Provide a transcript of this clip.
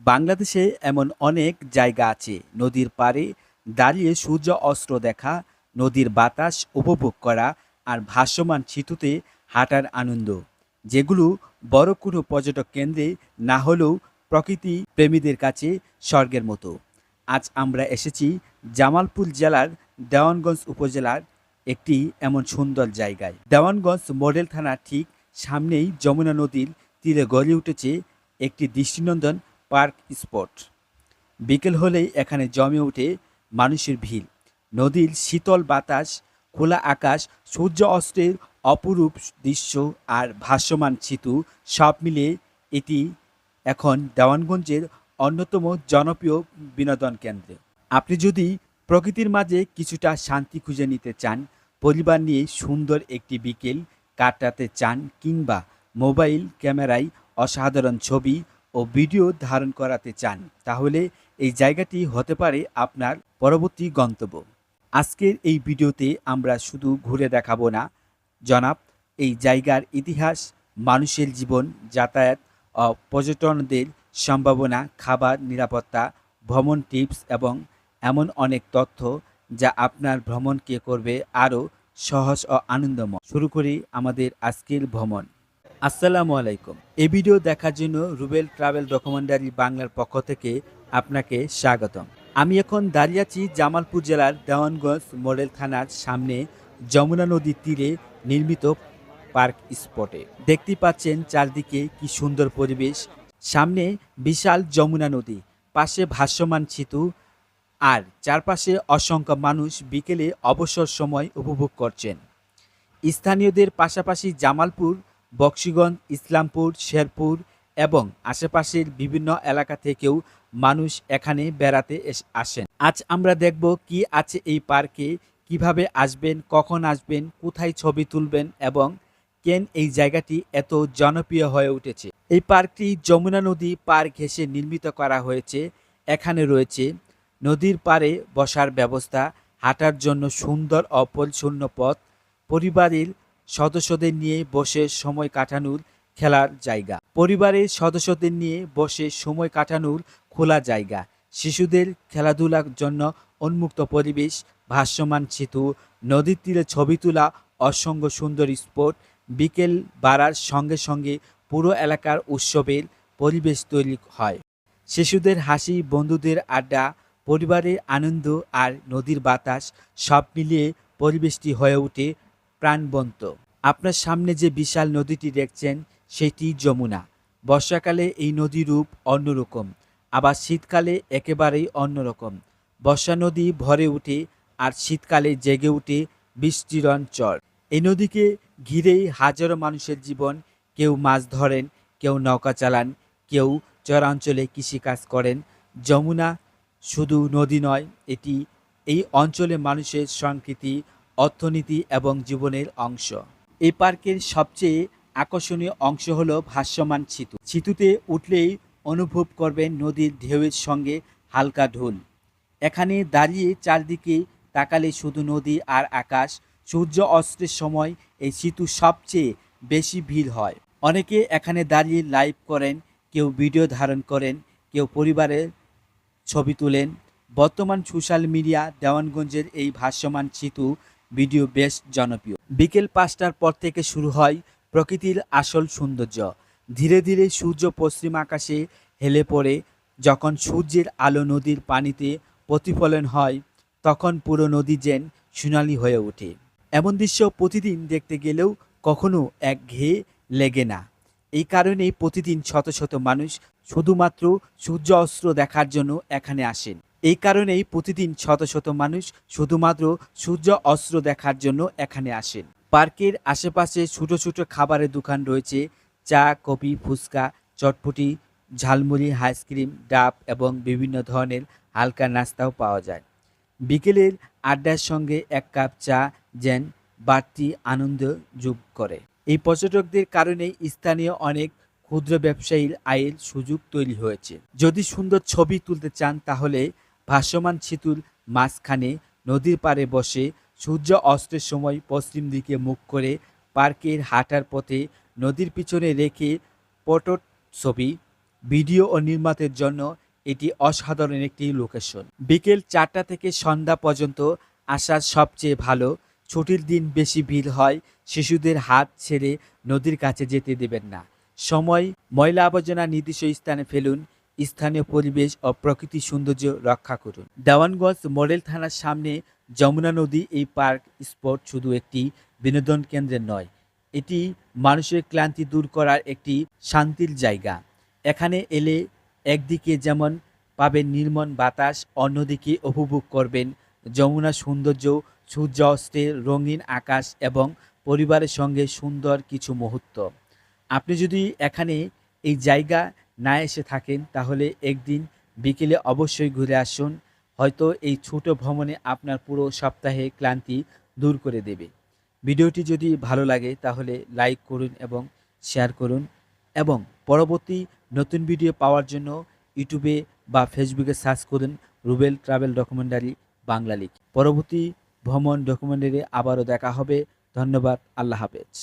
বাংলাদেশে এমন অনেক জায়গা আছে নদীর পাড়ে দাঁড়িয়ে সূর্য অস্ত দেখা, নদীর বাতাস উপভোগ করা আর ভাসমান সেতুতে হাঁটার আনন্দ, যেগুলো বড় কোনো পর্যটক কেন্দ্রে না হলেও প্রকৃতি প্রেমীদের কাছে স্বর্গের মতো। আজ আমরা এসেছি জামালপুর জেলার দেওয়ানগঞ্জ উপজেলার একটি এমন সুন্দর জায়গায়। দেওয়ানগঞ্জ মডেল থানার ঠিক সামনেই যমুনা নদীর তীরে গড়ে উঠেছে একটি দৃষ্টিনন্দন পার্ক স্পট। বিকেল হলেই এখানে জমে ওঠে মানুষের ভিড়। নদীর শীতল বাতাস, খোলা আকাশ, সূর্য অস্তের অপরূপ দৃশ্য আর ভাসমান সেতু সব মিলিয়ে এটি এখন দেওয়ানগঞ্জের অন্যতম জনপ্রিয় বিনোদন কেন্দ্র। আপনি যদি প্রকৃতির মাঝে কিছুটা শান্তি খুঁজে নিতে চান, পরিবার নিয়ে সুন্দর একটি বিকেল কাটাতে চান, কিংবা মোবাইল ক্যামেরায় অসাধারণ ছবি ও ভিডিও ধারণ করাতে চান, তাহলে এই জায়গাটি হতে পারে আপনার পরবর্তী গন্তব্য। আজকের এই ভিডিওতে আমরা শুধু ঘুরে দেখাবো না, জনাব, এই জায়গার ইতিহাস, মানুষের জীবন, যাতায়াত ও পর্যটনদের সম্ভাবনা, খাবার, নিরাপত্তা, ভ্রমণ টিপস এবং এমন অনেক তথ্য যা আপনার ভ্রমণকে করবে আরও সহজ ও আনন্দময়। শুরু করি আমাদের আজকের ভ্রমণ। আসসালামু আলাইকুম। এই ভিডিও দেখার জন্য রুবেল ট্রাভেল ডকুমেন্টারি বাংলার পক্ষ থেকে আপনাকে স্বাগতম। আমি এখন দাঁড়িয়ে আছি জামালপুর জেলার দেওয়ানগঞ্জ মডেল থানার সামনে যমুনা নদীর তীরে নির্মিত পার্ক স্পটে। দেখতে পাচ্ছেন চারদিকে কি সুন্দর পরিবেশ। সামনে বিশাল যমুনা নদী, পাশে ভাসমান সেতু আর চারপাশে অসংখ্য মানুষ বিকেলে অবসর সময় উপভোগ করছেন। স্থানীয়দের পাশাপাশি জামালপুর, বকশীগঞ্জ, ইসলামপুর, শেরপুর এবং আশেপাশের বিভিন্ন এলাকা থেকেও মানুষ এখানে বেড়াতে আসেন। আজ আমরা দেখব কি আছে এই পার্কে, কিভাবে আসবেন, কখন আসবেন, কোথায় ছবি তুলবেন এবং কেন এই জায়গাটি এত জনপ্রিয় হয়ে উঠেছে। এই পার্কটি যমুনা নদী পার ঘেঁষে নির্মিত করা হয়েছে। এখানে রয়েছে নদীর পাড়ে বসার ব্যবস্থা, হাঁটার জন্য সুন্দর ও পরিচ্ছন্ন পথ, পরিবারের সদস্যদের নিয়ে বসে সময় কাটানোর খেলার জায়গা, পরিবারের সদস্যদের নিয়ে বসে সময় কাটানোর খোলা জায়গা, শিশুদের খেলাধুলার জন্য উন্মুক্ত পরিবেশ, ভাসমান সেতু, নদীর তীরে ছবি তোলা, অসংখ্য সুন্দর স্পট। বিকেল বাড়ার সঙ্গে সঙ্গে পুরো এলাকার উৎসবের পরিবেশ তৈরি হয়। শিশুদের হাসি, বন্ধুদের আড্ডা, পরিবারের আনন্দ আর নদীর বাতাস সব মিলিয়ে পরিবেশটি হয়ে ওঠে প্রাণবন্ত। আপনার সামনে যে বিশাল নদীটি দেখছেন সেটি যমুনা। বর্ষাকালে এই নদীর রূপ অন্যরকম, আবার শীতকালে একেবারেই অন্যরকম। বর্ষা নদী ভরে ওঠে আর শীতকালে জেগে ওঠে বিস্তীর্ণ চর। এই নদীকে ঘিরেই হাজারো মানুষের জীবন। কেউ মাছ ধরেন, কেউ নৌকা চালান, কেউ চরাঞ্চলে কৃষিকাজ করেন। যমুনা শুধু নদী নয়, এটি এই অঞ্চলে মানুষের সংস্কৃতি, অর্থনীতি এবং জীবনের অংশ। এই পার্কের সবচেয়ে আকর্ষণীয় অংশ হলো ভাসমান সেতু। সেতুতে উঠলেই অনুভব করবেন নদীর ঢেউয়ের সঙ্গে হালকা ঢোল। এখানে দাঁড়িয়ে চারদিকে তাকালে শুধু নদী আর আকাশ। সূর্য অস্তের সময় এই সেতু সবচেয়ে বেশি ভিড় হয়। অনেকে এখানে দাঁড়িয়ে লাইভ করেন, কেউ ভিডিও ধারণ করেন, কেউ পরিবারের ছবি তোলেন। বর্তমান সোশ্যাল মিডিয়া দেওয়ানগঞ্জের এই ভাসমান সেতু ভিডিও বেশ জনপ্রিয়। বিকেল 5টার পর থেকে শুরু হয় প্রকৃতির আসল সৌন্দর্য। ধীরে ধীরে সূর্য পশ্চিম আকাশে হেলে পড়ে। যখন সূর্যের আলো নদীর পানিতে প্রতিফলন হয়, তখন পুরো নদী যেন সোনালি হয়ে ওঠে। এমন দৃশ্য প্রতিদিন দেখতে গেলেও কখনো একঘেয়ে লেগে না। এই কারণেই প্রতিদিন শত শত মানুষ শুধুমাত্র সূর্য অস্ত দেখার জন্য এখানে আসেন। এই কারণেই প্রতিদিন শত শত মানুষ শুধুমাত্র সূর্য অস্ত দেখার জন্য এখানে আসেন। পার্কের আশেপাশে ছোট ছোট খাবারের দোকান রয়েছে। চা, কফি, ফুচকা, চটপটি, ঝালমুড়ি, আইসক্রিম, ডাব এবং বিভিন্ন ধরনের হালকা নাস্তাও পাওয়া যায়। বিকেলের আড্ডার সঙ্গে এক কাপ চা যেন বাড়তি আনন্দ যোগ করে। এই পর্যটকদের কারণেই স্থানীয় অনেক ক্ষুদ্র ব্যবসায়ীর আয়ের সুযোগ তৈরি হয়েছে। যদি সুন্দর ছবি তুলতে চান, তাহলে ভাসমান সেতুর মাঝখানে নদীর পাড়ে বসে সূর্য অস্তের সময় পশ্চিম দিকে মুখ করে পার্কের হাঁটার পথে নদীর পিছনে রেখে ফটো ছবি ভিডিও ও নির্মাণের জন্য এটি অসাধারণ একটি লোকেশন। বিকেল 4টা থেকে সন্ধ্যা পর্যন্ত আসার সবচেয়ে ভালো। ছুটির দিন বেশি ভিড় হয়। শিশুদের হাত ছেড়ে নদীর কাছে যেতে দেবেন না। সময়, ময়লা আবর্জনা নির্দিষ্ট স্থানে ফেলুন। স্থানীয় পরিবেশ ও প্রকৃতির সৌন্দর্য রক্ষা করুন। দেওয়ানগঞ্জ মডেল থানার সামনে যমুনা নদী। এই পার্ক স্পট শুধু একটি বিনোদন কেন্দ্রের নয়, এটি মানুষের ক্লান্তি দূর করার একটি শান্তির জায়গা। এখানে এলে একদিকে যেমন পাবেন নির্মল বাতাস, অন্যদিকে উপভোগ করবেন যমুনা সৌন্দর্য, সূর্যাস্তের রঙিন আকাশ এবং পরিবারের সঙ্গে সুন্দর কিছু মুহূর্ত। আপনি যদি এখানে এই জায়গা না এসে থাকেন তাহলে একদিন বিকেলে অবশ্যই ঘুরে আসুন। হয়তো এই ছোট ভ্রমণে আপনার পুরো সপ্তাহে ক্লান্তি দূর করে দেবে। ভিডিওটি যদি ভালো লাগে তাহলে লাইক করুন এবং শেয়ার করুন, এবং পরবর্তী নতুন ভিডিও পাওয়ার জন্য ইউটিউবে বা ফেসবুকে সার্চ করুন রুবেল ট্রাভেল ডকুমেন্টারি বাংলা লিখ। পরবর্তী ভ্রমণ ডকুমেন্টারি আবারও দেখা হবে। ধন্যবাদ। আল্লাহ হাফেজ।